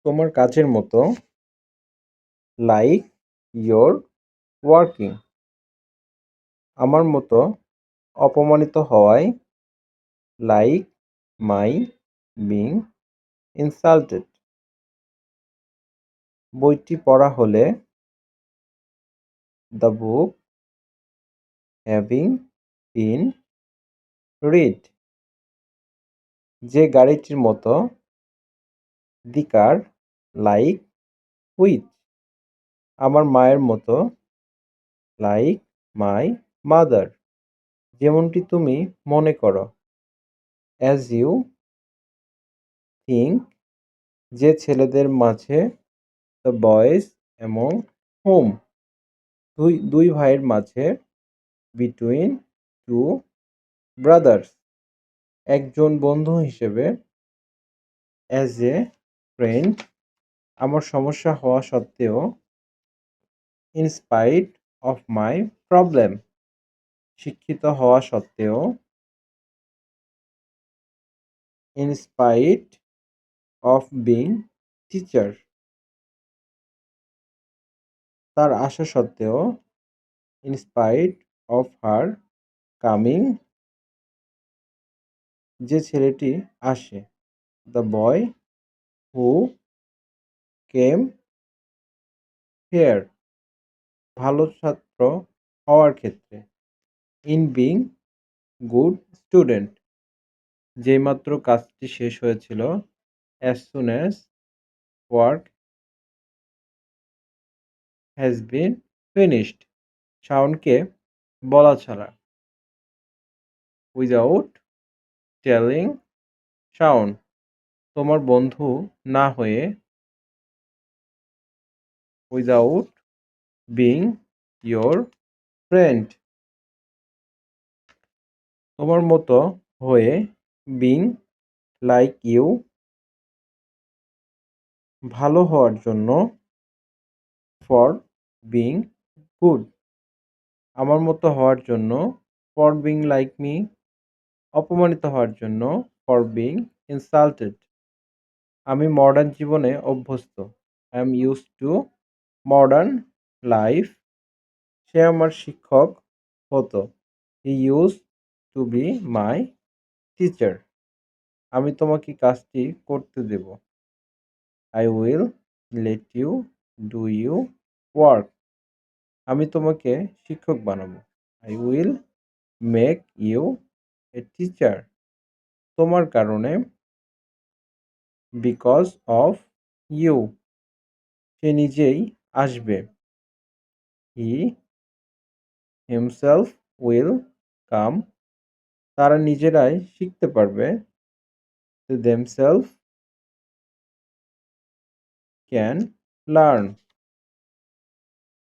তোমার কাজের মতো। Like your working. আমার মতো অপমানিত হওয়ায়। Like my being insulted. বইটি পড়া হলে। The book having been read. যে গাড়িটির মতো। The car like which. আমার মায়ের মতো। Like my mother. যেমনটি তুমি মনে করো। As you think. যে ছেলেদের মাঝে। The boys among home. দুই ভাইয়ের মাঝে। Between two brothers. একজন বন্ধু হিসেবে। As a friend. আমার সমস্যা হওয়া সত্ত্বেও। In spite of my problem. শিক্ষিত হওয়া সত্ত্বেও। In spite of being teacher. তার আসা সত্ত্বেও। In spite of her coming. যে ছেলেটি আসে। The boy who came here. ভালো ছাত্র হওয়ার ক্ষেত্রে। In being good student. যেইমাত্র কাজটি শেষ হয়েছিল। As soon as work has been finished. শাওনকে বলা ছাড়া। Without telling Shaon. তোমার বন্ধু না হয়ে। Without being your friend. তোমার মতো হয়ে। Being like you. ভালো হওয়ার জন্য। For being good. আমার মতো হওয়ার জন্য। For being like me. অপমানিত হওয়ার জন্য। For being insulted. আমি মডার্ন জীবনে অভ্যস্ত। I am used to modern life. সে আমার শিক্ষক হতো। He use to be my teacher. আমি তোমাকে কাজটি করতে দেব। I will let you do you work. আমি তোমাকে শিক্ষক বানাবো। I will make you a teacher. তোমার কারণে। Because of you. সে নিজেই আসবে। He himself will come. তারা নিজেরাই শিখতে পারবে। দে দেমসেলফ ক্যান লার্ন।